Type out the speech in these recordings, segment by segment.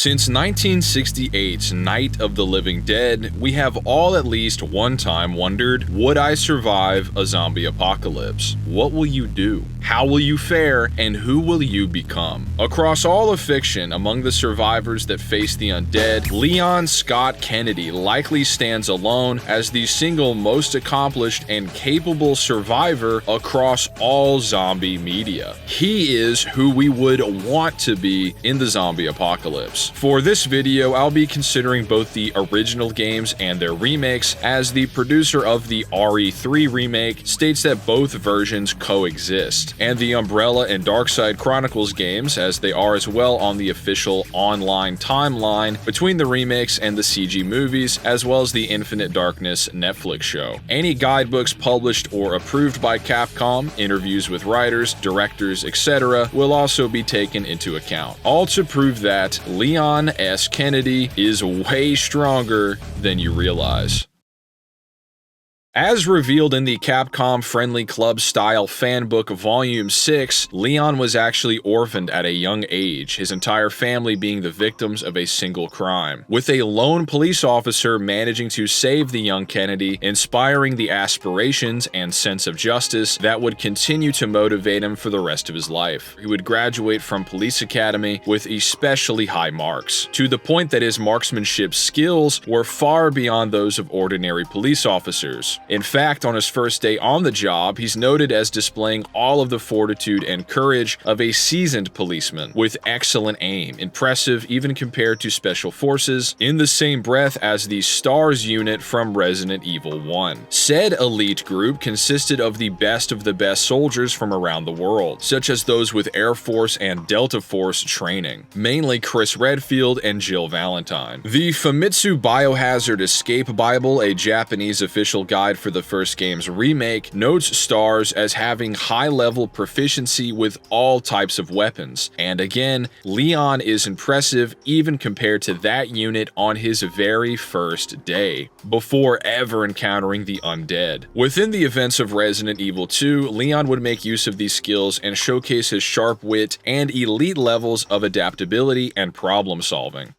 Since 1968's Night of the Living Dead, we have all at least one time wondered, would I survive a zombie apocalypse? What will you do? How will you fare? And who will you become? Across all of fiction, among the survivors that face the undead, Leon Scott Kennedy likely stands alone as the single most accomplished and capable survivor across all zombie media. He is who we would want to be in the zombie apocalypse. For this video, I'll be considering both the original games and their remakes, as the producer of the RE3 remake states that both versions coexist, and the Umbrella and Darkside Chronicles games, as they are as well on the official online timeline between the remakes and the CG movies, as well as the Infinite Darkness Netflix show. Any guidebooks published or approved by Capcom, interviews with writers, directors, etc. will also be taken into account, all to prove that Leon S. Kennedy is way stronger than you realize. As revealed in the Capcom Friendly Club Style Fanbook Volume 6, Leon was actually orphaned at a young age, his entire family being the victims of a single crime, with a lone police officer managing to save the young Kennedy, inspiring the aspirations and sense of justice that would continue to motivate him for the rest of his life. He would graduate from police academy with especially high marks, to the point that his marksmanship skills were far beyond those of ordinary police officers. In fact, on his first day on the job, he's noted as displaying all of the fortitude and courage of a seasoned policeman, with excellent aim, impressive even compared to special forces, in the same breath as the STARS unit from Resident Evil 1. Said elite group consisted of the best soldiers from around the world, such as those with Air Force and Delta Force training, mainly Claire Redfield and Jill Valentine. The Famitsu Biohazard Escape Bible, a Japanese official guide for the first game's remake, notes STARS as having high-level proficiency with all types of weapons, and again, Leon is impressive even compared to that unit on his very first day, before ever encountering the undead. Within the events of Resident Evil 2, Leon would make use of these skills and showcase his sharp wit and elite levels of adaptability and problem solving.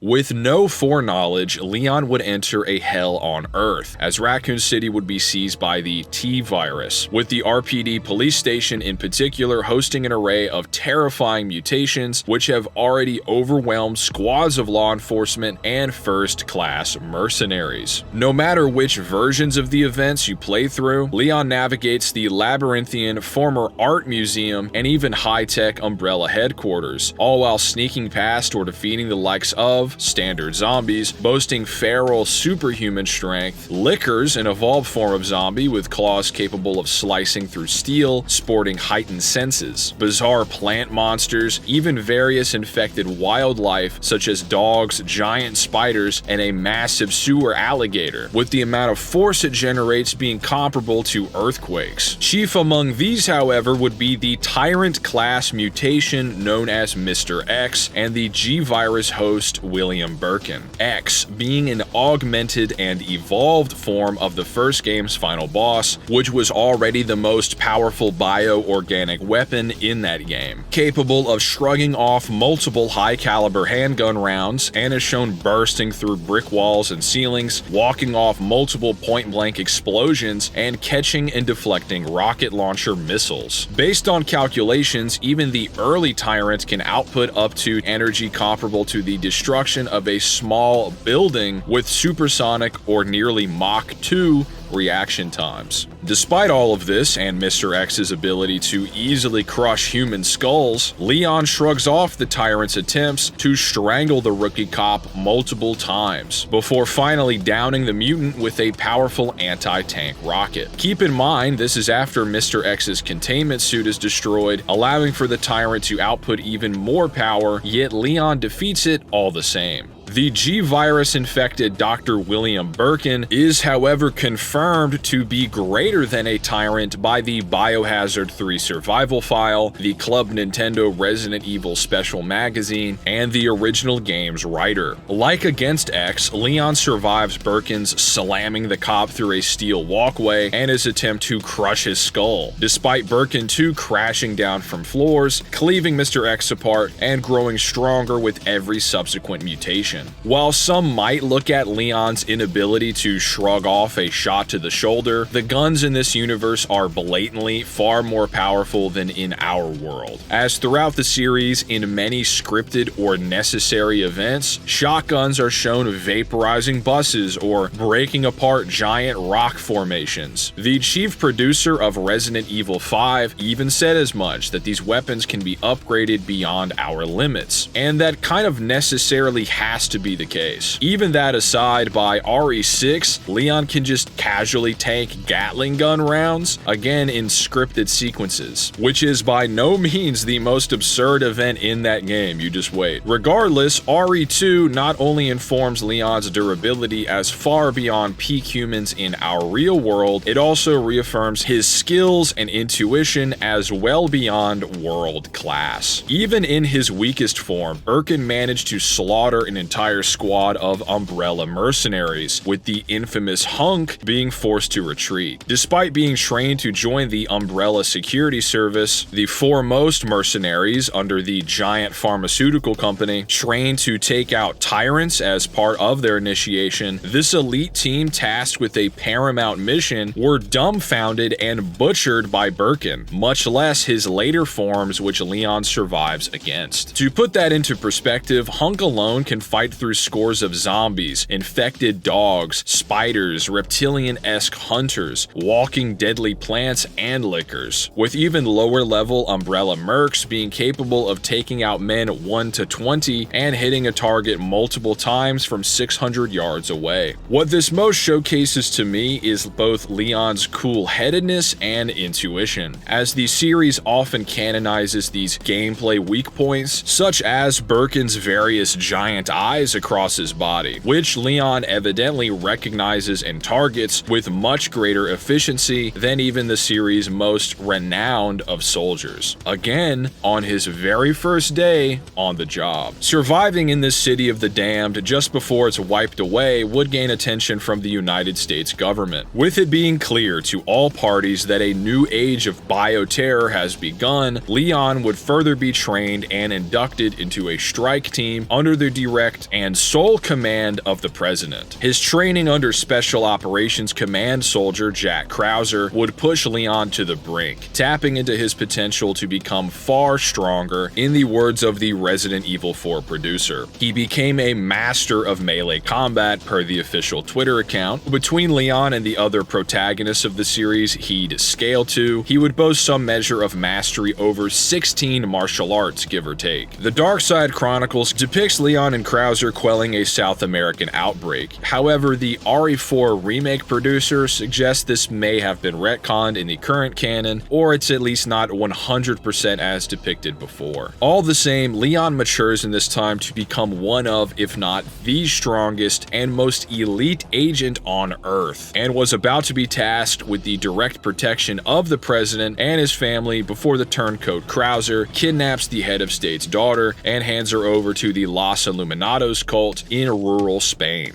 With no foreknowledge, Leon would enter a hell on Earth, as Raccoon City would be seized by the T-Virus, with the RPD police station in particular hosting an array of terrifying mutations which have already overwhelmed squads of law enforcement and first-class mercenaries. No matter which versions of the events you play through, Leon navigates the labyrinthian former art museum and even high-tech Umbrella headquarters, all while sneaking past or defeating the likes of standard zombies, boasting feral superhuman strength, Lickers, an evolved form of zombie with claws capable of slicing through steel, sporting heightened senses, bizarre plant monsters, even various infected wildlife such as dogs, giant spiders, and a massive sewer alligator, with the amount of force it generates being comparable to earthquakes. Chief among these, however, would be the Tyrant class mutation known as Mr. X and the G-Virus host William Birkin. X being an augmented and evolved form of the first game's final boss, which was already the most powerful bio-organic weapon in that game, capable of shrugging off multiple high-caliber handgun rounds and is shown bursting through brick walls and ceilings, walking off multiple point-blank explosions, and catching and deflecting rocket launcher missiles. Based on calculations, even the early Tyrant can output up to energy comparable to the destruction of a small building with supersonic or nearly Mach 2 reaction times. Despite all of this and Mr. X's ability to easily crush human skulls, Leon shrugs off the Tyrant's attempts to strangle the rookie cop multiple times, before finally downing the mutant with a powerful anti-tank rocket. Keep in mind, this is after Mr. X's containment suit is destroyed, allowing for the Tyrant to output even more power, yet Leon defeats it all the same. The G-virus infected Dr. William Birkin is, however, confirmed to be greater than a tyrant by the Biohazard 3 survival file, the Club Nintendo Resident Evil Special Magazine, and the original game's writer. Like Against X, Leon survives Birkin's slamming the cop through a steel walkway and his attempt to crush his skull, despite Birkin too crashing down from floors, cleaving Mr. X apart, and growing stronger with every subsequent mutation. While some might look at Leon's inability to shrug off a shot to the shoulder, the guns in this universe are blatantly far more powerful than in our world, as throughout the series, in many scripted or necessary events, shotguns are shown vaporizing buses or breaking apart giant rock formations. The chief producer of Resident Evil 5 even said as much, that these weapons can be upgraded beyond our limits, and that kind of necessarily has to be the case. Even that aside, by RE6, Leon can just casually tank Gatling gun rounds, again in scripted sequences, which is by no means the most absurd event in that game, you just wait. Regardless, RE2 not only informs Leon's durability as far beyond peak humans in our real world, it also reaffirms his skills and intuition as well beyond world class. Even in his weakest form, Birkin managed to slaughter an entire squad of Umbrella mercenaries, with the infamous Hunk being forced to retreat. Despite being trained to join the Umbrella security service, the foremost mercenaries under the giant pharmaceutical company, trained to take out tyrants as part of their initiation, this elite team tasked with a paramount mission were dumbfounded and butchered by Birkin, much less his later forms which Leon survives against. To put that into perspective, Hunk alone can fight through scores of zombies, infected dogs, spiders, reptilian-esque hunters, walking deadly plants, and lickers, with even lower level Umbrella mercs being capable of taking out men 1 to 20 and hitting a target multiple times from 600 yards away. What this most showcases to me is both Leon's cool-headedness and intuition, as the series often canonizes these gameplay weak points, such as Birkin's various giant eyes across his body, which Leon evidently recognizes and targets with much greater efficiency than even the series' most renowned of soldiers. Again, on his very first day on the job. Surviving in this city of the damned just before it's wiped away would gain attention from the United States government, with it being clear to all parties that a new age of bioterror has begun. Leon would further be trained and inducted into a strike team under the direct and sole command of the president. His training under Special Operations Command soldier Jack Krauser would push Leon to the brink, tapping into his potential to become far stronger. In the words of the Resident Evil 4 producer, he became a master of melee combat per the official Twitter account. Between Leon and the other protagonists of the series he'd scale to, he would boast some measure of mastery over 16 martial arts, give or take. The Dark Side Chronicles depicts Leon and Krauser quelling a South American outbreak. However, the RE4 remake producer suggests this may have been retconned in the current canon, or it's at least not 100% as depicted before. All the same, Leon matures in this time to become one of, if not the strongest and most elite agent on Earth, and was about to be tasked with the direct protection of the president and his family before the turncoat Krauser kidnaps the head of state's daughter and hands her over to the Los Illuminados cult in rural Spain.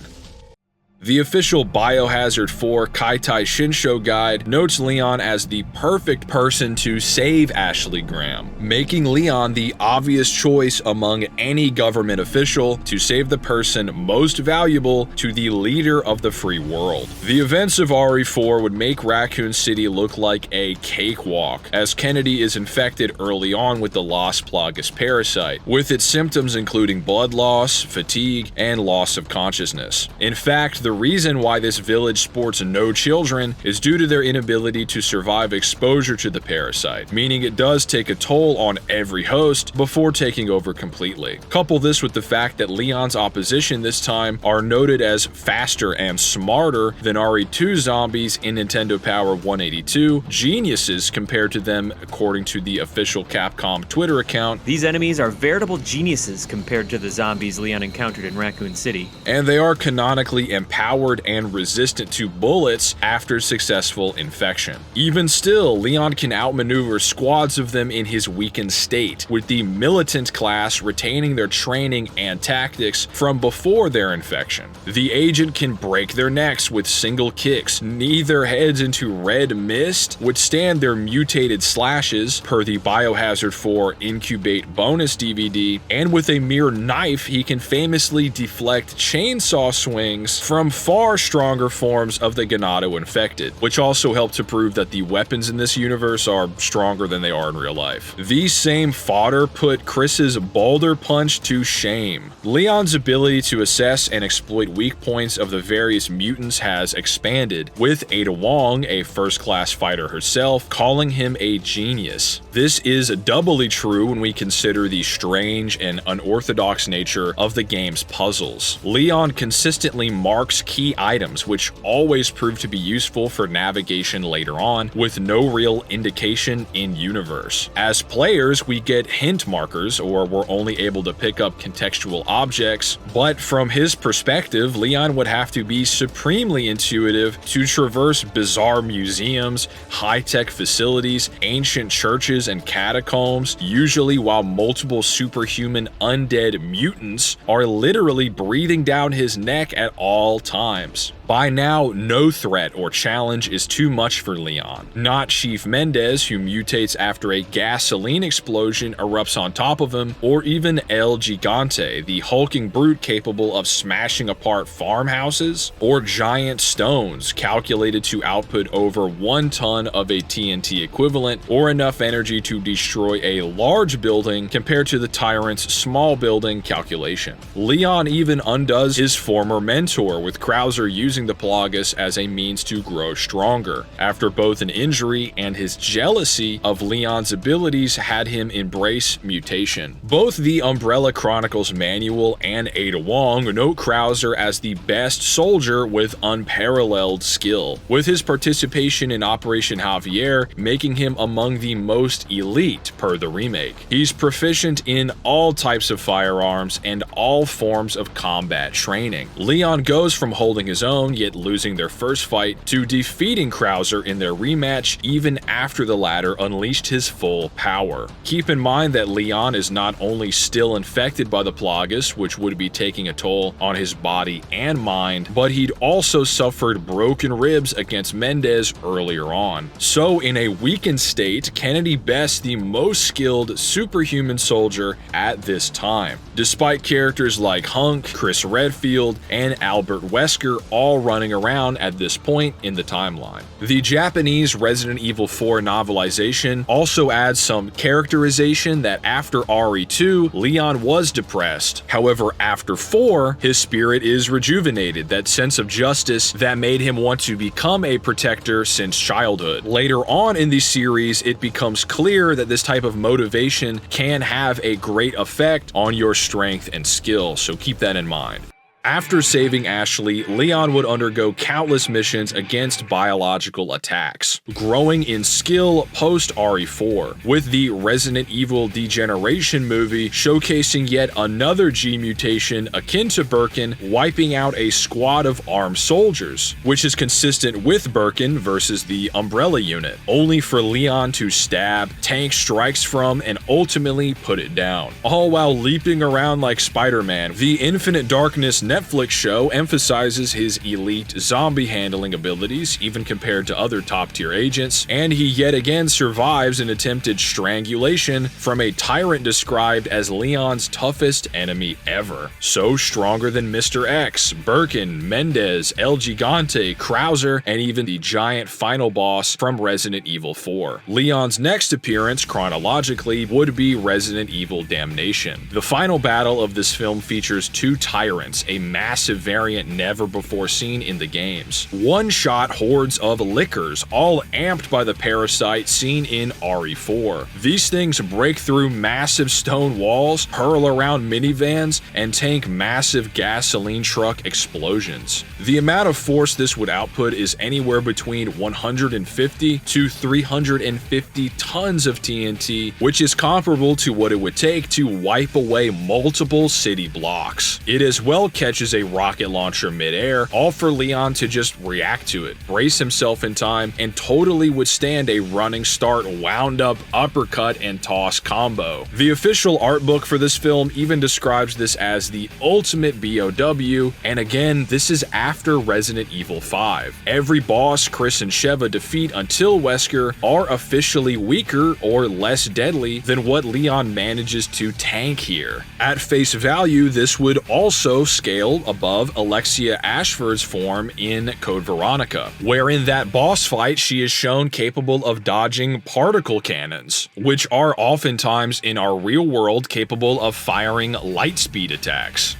The official Biohazard 4 Kaitai Shinsho guide notes Leon as the perfect person to save Ashley Graham, making Leon the obvious choice among any government official to save the person most valuable to the leader of the free world. The events of RE4 would make Raccoon City look like a cakewalk, as Kennedy is infected early on with the Las Plagas parasite, with its symptoms including blood loss, fatigue, and loss of consciousness. In fact, The reason why this village sports no children is due to their inability to survive exposure to the parasite, meaning it does take a toll on every host before taking over completely. Couple this with the fact that Leon's opposition this time are noted as faster and smarter than RE2 zombies in Nintendo Power 182, geniuses compared to them according to the official Capcom Twitter account. These enemies are veritable geniuses compared to the zombies Leon encountered in Raccoon City. And they are canonically empowered and resistant to bullets after successful infection. Even still, Leon can outmaneuver squads of them in his weakened state, with the militant class retaining their training and tactics from before their infection. The agent can break their necks with single kicks, knee their heads into red mist, withstand their mutated slashes per the Biohazard 4 Incubate bonus DVD, and with a mere knife he can famously deflect chainsaw swings from far stronger forms of the Ganado infected, which also help to prove that the weapons in this universe are stronger than they are in real life. These same fodder put Chris's boulder punch to shame. Leon's ability to assess and exploit weak points of the various mutants has expanded, with Ada Wong, a first-class fighter herself, calling him a genius. This is doubly true when we consider the strange and unorthodox nature of the game's puzzles. Leon consistently marks key items, which always prove to be useful for navigation later on, with no real indication in-universe. As players, we get hint markers, or we're only able to pick up contextual objects, but from his perspective, Leon would have to be supremely intuitive to traverse bizarre museums, high-tech facilities, ancient churches, and catacombs, usually while multiple superhuman undead mutants are literally breathing down his neck at all times. By now, no threat or challenge is too much for Leon. Not Chief Mendez, who mutates after a gasoline explosion erupts on top of him, or even El Gigante, the hulking brute capable of smashing apart farmhouses, or giant stones calculated to output over 1 ton of a TNT equivalent, or enough energy to destroy a large building compared to the tyrant's small building calculation. Leon even undoes his former mentor, with Krauser using the Plagas as a means to grow stronger, after both an injury and his jealousy of Leon's abilities had him embrace mutation. Both the Umbrella Chronicles manual and Ada Wong note Krauser as the best soldier with unparalleled skill, with his participation in Operation Javier making him among the most elite per the remake. He's proficient in all types of firearms and all forms of combat training. Leon goes from holding his own yet losing their first fight to defeating Krauser in their rematch even after the latter unleashed his full power. Keep in mind that Leon is not only still infected by the Plagas, which would be taking a toll on his body and mind, but he'd also suffered broken ribs against Mendez earlier on. So in a weakened state, Kennedy Best the most skilled superhuman soldier at this time, despite characters like Hunk, Chris Redfield, and Albert Wesker all running around at this point in the timeline. The Japanese Resident Evil 4 novelization also adds some characterization that after RE2, Leon was depressed. However, after 4, his spirit is rejuvenated, that sense of justice that made him want to become a protector since childhood. Later on in the series, it becomes clear that this type of motivation can have a great effect on your strength and skill, so keep that in mind. After saving Ashley, Leon would undergo countless missions against biological attacks, growing in skill post RE4, with the Resident Evil Degeneration movie showcasing yet another G mutation akin to Birkin, wiping out a squad of armed soldiers, which is consistent with Birkin versus the Umbrella unit, only for Leon to stab, tank strikes from, and ultimately put it down, all while leaping around like Spider-Man. The Infinite Darkness Netflix show emphasizes his elite zombie handling abilities, even compared to other top-tier agents, and he yet again survives an attempted strangulation from a tyrant described as Leon's toughest enemy ever. So stronger than Mr. X, Birkin, Mendez, El Gigante, Krauser, and even the giant final boss from Resident Evil 4. Leon's next appearance, chronologically, would be Resident Evil Damnation. The final battle of this film features two tyrants, a a massive variant never before seen in the games. One-shot hordes of lickers, all amped by the parasite seen in RE4. These things break through massive stone walls, hurl around minivans, and tank massive gasoline truck explosions. The amount of force this would output is anywhere between 150 to 350 tons of TNT, which is comparable to what it would take to wipe away multiple city blocks. It as well catches a rocket launcher midair, all for Leon to just react to it, brace himself in time, and totally withstand a running start, wound up uppercut and toss combo. The official art book for this film even describes this as the ultimate BOW, and again, this is after Resident Evil 5. Every boss Chris and Sheva defeat until Wesker are officially weaker or less deadly than what Leon manages to tank here. At face value, this would also scale above Alexia Ashford's form in Code Veronica, where in that boss fight she is shown capable of dodging particle cannons, which are oftentimes in our real world capable of firing light speed attacks.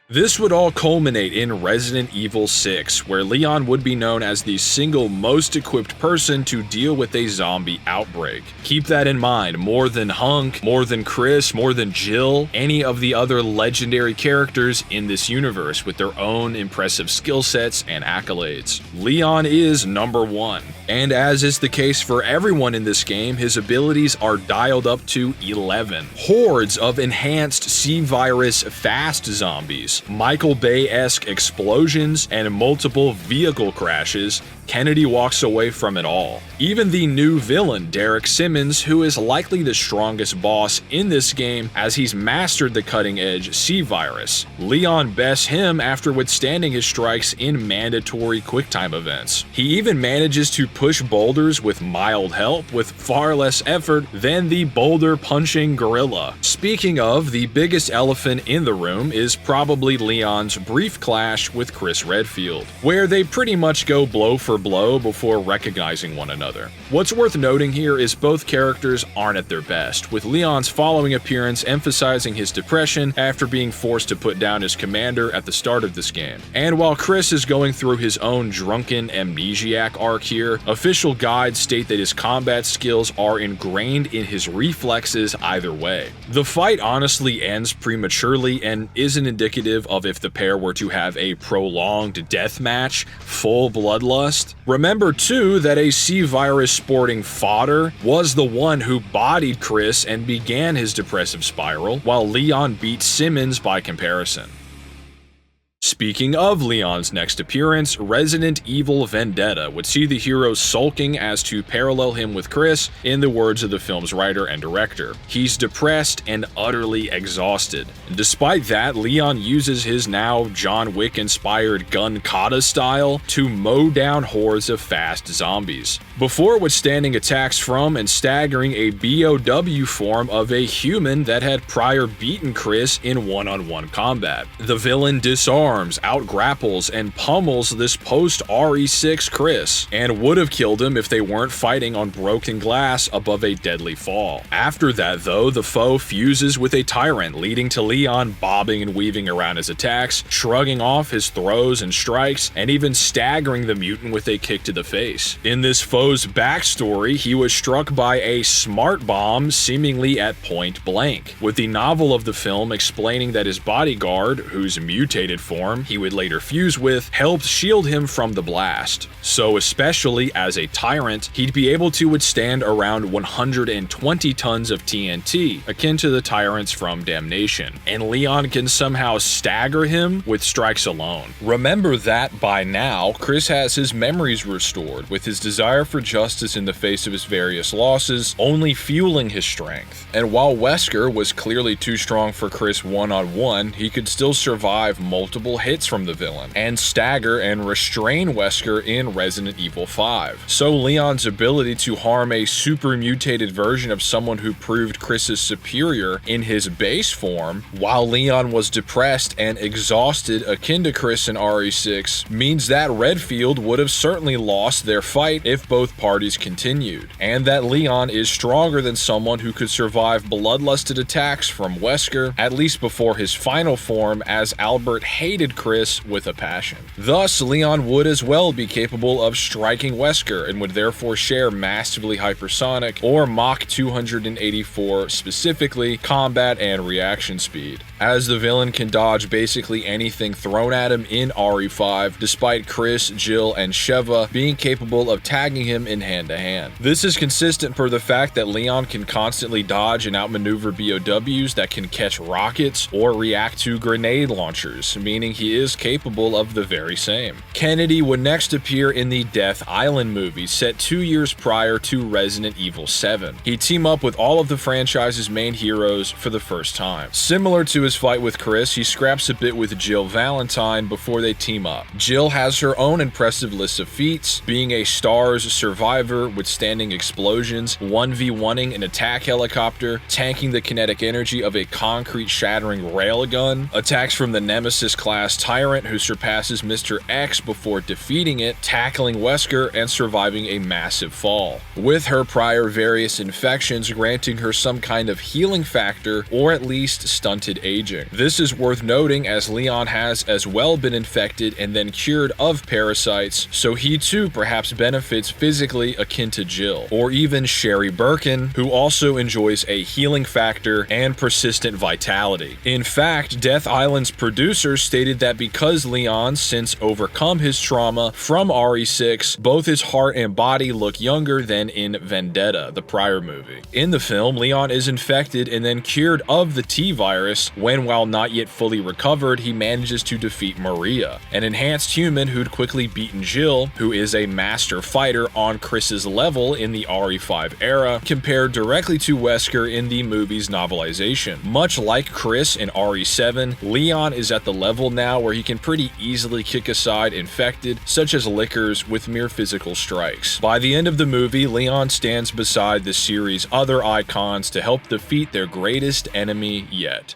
This would all culminate in Resident Evil 6, where Leon would be known as the single most equipped person to deal with a zombie outbreak. Keep that in mind, more than Hunk, more than Chris, more than Jill, any of the other legendary characters in this universe with their own impressive skill sets and accolades. Leon is number one, and as is the case for everyone in this game, his abilities are dialed up to 11. Hordes of enhanced C-virus fast zombies, Michael Bay-esque explosions, and multiple vehicle crashes. Kennedy walks away from it all. Even the new villain, Derek Simmons, who is likely the strongest boss in this game as he's mastered the cutting-edge C-virus. Leon bests him after withstanding his strikes in mandatory quicktime events. He even manages to push boulders with mild help with far less effort than the boulder-punching gorilla. Speaking of, the biggest elephant in the room is probably Leon's brief clash with Claire Redfield, where they pretty much go blow for blow before recognizing one another. What's worth noting here is both characters aren't at their best, with Leon's following appearance emphasizing his depression after being forced to put down his commander at the start of this game. And while Chris is going through his own drunken amnesiac arc here, official guides state that his combat skills are ingrained in his reflexes either way. The fight honestly ends prematurely and isn't indicative of if the pair were to have a prolonged death match, full bloodlust. Remember too that a C-virus sporting fodder was the one who bodied Chris and began his depressive spiral, while Leon beat Simmons by comparison. Speaking of Leon's next appearance, Resident Evil Vendetta would see the hero sulking as to parallel him with Chris, in the words of the film's writer and director. He's depressed and utterly exhausted. Despite that, Leon uses his now John Wick-inspired gun kata style to mow down hordes of fast zombies, before withstanding attacks from and staggering a BOW form of a human that had prior beaten Chris in one-on-one combat. The villain disarms, out-grapples, and pummels this post-RE6 Chris, and would have killed him if they weren't fighting on broken glass above a deadly fall. After that though, the foe fuses with a tyrant, leading to Leon bobbing and weaving around his attacks, shrugging off his throws and strikes, and even staggering the mutant with a kick to the face. In this foe's backstory, he was struck by a smart bomb seemingly at point blank, with the novel of the film explaining that his bodyguard, whose mutated form he would later fuse with, helped shield him from the blast. So especially as a tyrant, he'd be able to withstand around 120 tons of TNT, akin to the tyrants from Damnation, and Leon can somehow stagger him with strikes alone. Remember that by now, Chris has his memories restored, with his desire for justice in the face of his various losses only fueling his strength. And while Wesker was clearly too strong for Chris one-on-one, he could still survive multiple hits from the villain, and stagger and restrain Wesker in Resident Evil 5. So Leon's ability to harm a super mutated version of someone who proved Chris's superior in his base form, while Leon was depressed and exhausted akin to Chris in RE6, means that Redfield would have certainly lost their fight if both parties continued, and that Leon is stronger than someone who could survive bloodlusted attacks from Wesker, at least before his final form, as Albert hated Chris with a passion. Thus, Leon would as well be capable of striking Wesker and would therefore share massively hypersonic or Mach 284 specifically combat and reaction speed, as the villain can dodge basically anything thrown at him in RE5, despite Chris, Jill, and Sheva being capable of tagging him in hand-to-hand. This is consistent per the fact that Leon can constantly dodge and outmaneuver BOWs that can catch rockets or react to grenade launchers, meaning he is capable of the very same. Kennedy would next appear in the Death Island movie set 2 years prior to Resident Evil 7. He'd team up with all of the franchise's main heroes for the first time. Similar to his fight with Chris, he scraps a bit with Jill Valentine before they team up. Jill has her own impressive list of feats, being a STARS survivor, withstanding explosions, 1v1ing an attack helicopter, tanking the kinetic energy of a concrete shattering railgun, attacks from the Nemesis class Tyrant who surpasses Mr. X before defeating it, tackling Wesker, and surviving a massive fall, with her prior various infections granting her some kind of healing factor or at least stunted aging. This is worth noting as Leon has as well been infected and then cured of parasites, so he too perhaps benefits physically akin to Jill, or even Sherry Birkin, who also enjoys a healing factor and persistent vitality. In fact, Death Island's producers stated that because Leon since overcome his trauma from RE6, both his heart and body look younger than in Vendetta, the prior movie. In the film, Leon is infected and then cured of the T-virus when, while not yet fully recovered, he manages to defeat Maria, an enhanced human who'd quickly beaten Jill, who is a master fighter on Chris's level in the RE5 era, compared directly to Wesker in the movie's novelization. Much like Chris in RE7, Leon is at the level now where he can pretty easily kick aside infected, such as lickers, with mere physical strikes. By the end of the movie, Leon stands beside the series' other icons to help defeat their greatest enemy yet.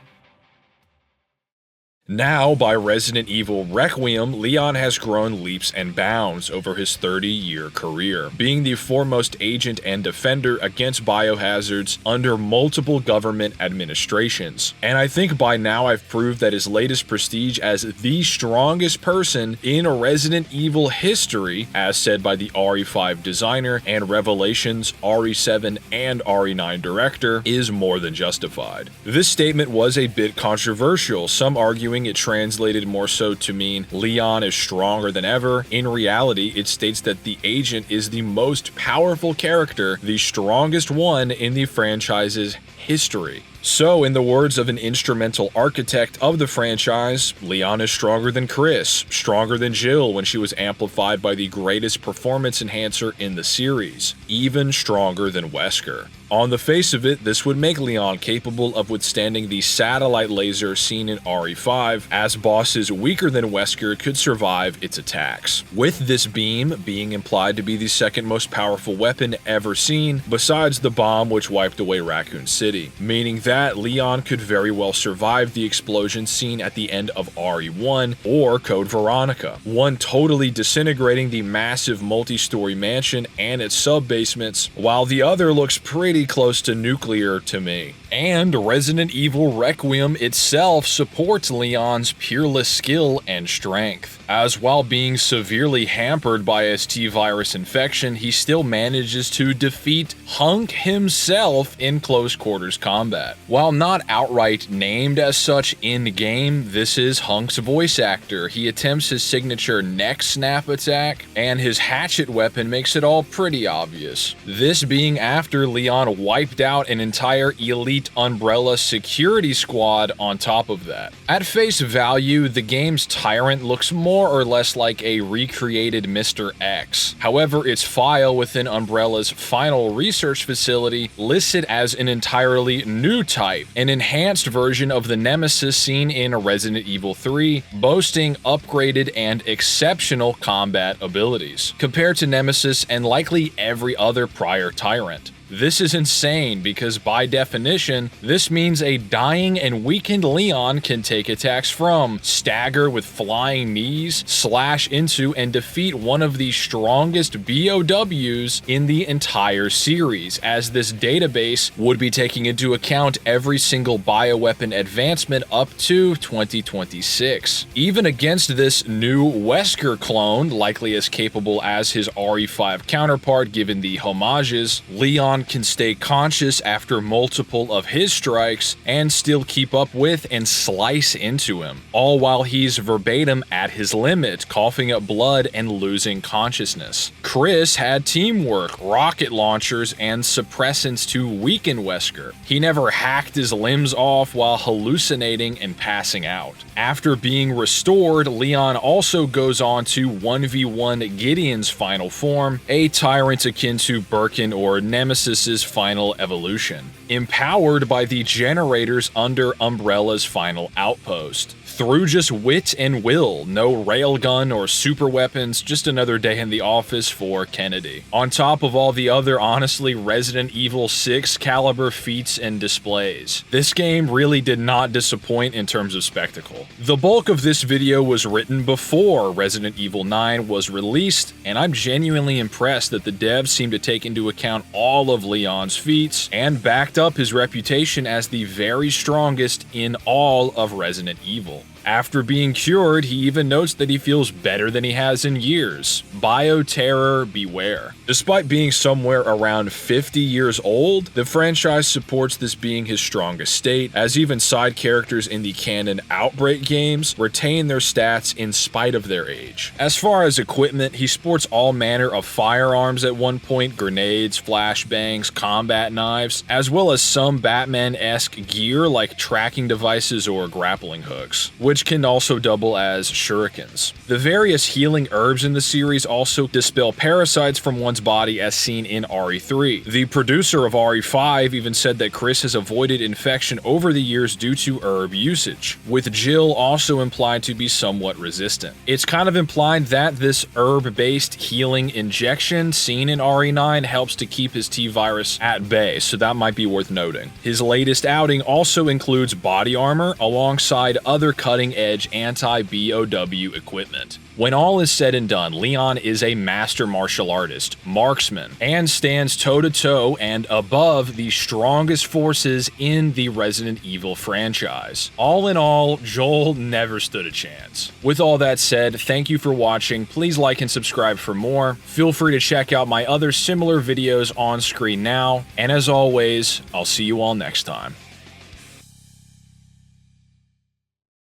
Now, by Resident Evil Requiem, Leon has grown leaps and bounds over his 30-year career, being the foremost agent and defender against biohazards under multiple government administrations. And I think by now I've proved that his latest prestige as the strongest person in Resident Evil history, as said by the RE5 designer and Revelations RE7 and RE9 director, is more than justified. This statement was a bit controversial, some arguing it translated more so to mean Leon is stronger than ever. In reality, it states that the agent is the most powerful character, the strongest one in the franchise's history. So, in the words of an instrumental architect of the franchise, Leon is stronger than Chris, stronger than Jill when she was amplified by the greatest performance enhancer in the series, even stronger than Wesker. On the face of it, this would make Leon capable of withstanding the satellite laser seen in RE5, as bosses weaker than Wesker could survive its attacks, with this beam being implied to be the second most powerful weapon ever seen, besides the bomb which wiped away Raccoon City, meaning that Leon could very well survive the explosion seen at the end of RE1 or Code Veronica, one totally disintegrating the massive multi-story mansion and its sub-basements, while the other looks pretty close to nuclear to me. And Resident Evil Requiem itself supports Leon's peerless skill and strength, as while being severely hampered by his T-virus infection, he still manages to defeat Hunk himself in close quarters combat. While not outright named as such in-game, this is Hunk's voice actor. He attempts his signature neck snap attack, and his hatchet weapon makes it all pretty obvious. This being after Leon wiped out an entire elite elite Umbrella security squad on top of that. At face value, the game's tyrant looks more or less like a recreated Mr. X. However, its file within Umbrella's final research facility lists it as an entirely new type, an enhanced version of the nemesis seen in Resident Evil 3, boasting upgraded and exceptional combat abilities, compared to Nemesis and likely every other prior tyrant. This is insane because by definition, this means a dying and weakened Leon can take attacks from, stagger with flying knees, slash into and defeat one of the strongest BOWs in the entire series, as this database would be taking into account every single bioweapon advancement up to 2026. Even against this new Wesker clone, likely as capable as his RE5 counterpart given the homages, Leon can stay conscious after multiple of his strikes and still keep up with and slice into him, all while he's verbatim at his limit, coughing up blood and losing consciousness. Chris had teamwork, rocket launchers, and suppressants to weaken Wesker. He never hacked his limbs off while hallucinating and passing out. After being restored, Leon also goes on to 1v1 Gideon's final form, a tyrant akin to Birkin or Nemesis's final evolution, empowered by the generators under Umbrella's final outpost. Through just wit and will, no railgun or super weapons, just another day in the office for Kennedy. On top of all the other honestly Resident Evil 6 caliber feats and displays. This game really did not disappoint in terms of spectacle. The bulk of this video was written before Resident Evil 9 was released, and I'm genuinely impressed that the devs seem to take into account all of Leon's feats and backed up his reputation as the very strongest in all of Resident Evil. After being cured, he even notes that he feels better than he has in years. Bioterror beware. Despite being somewhere around 50 years old, the franchise supports this being his strongest state, as even side characters in the canon Outbreak games retain their stats in spite of their age. As far as equipment, he sports all manner of firearms at one point, grenades, flashbangs, combat knives, as well as some Batman-esque gear like tracking devices or grappling hooks, which can also double as shurikens. The various healing herbs in the series also dispel parasites from one's body as seen in RE3. The producer of RE5 even said that Chris has avoided infection over the years due to herb usage, with Jill also implied to be somewhat resistant. It's kind of implied that this herb-based healing injection seen in RE9 helps to keep his T-virus at bay, so that might be worth noting. His latest outing also includes body armor alongside other cutting-edge anti-BOW equipment. When all is said and done, Leon is a master martial artist, marksman, and stands toe-to-toe and above the strongest forces in the Resident Evil franchise. All in all, Joel never stood a chance. With all that said, thank you for watching. Please like and subscribe for more. Feel free to check out my other similar videos on screen now, and as always, I'll see you all next time.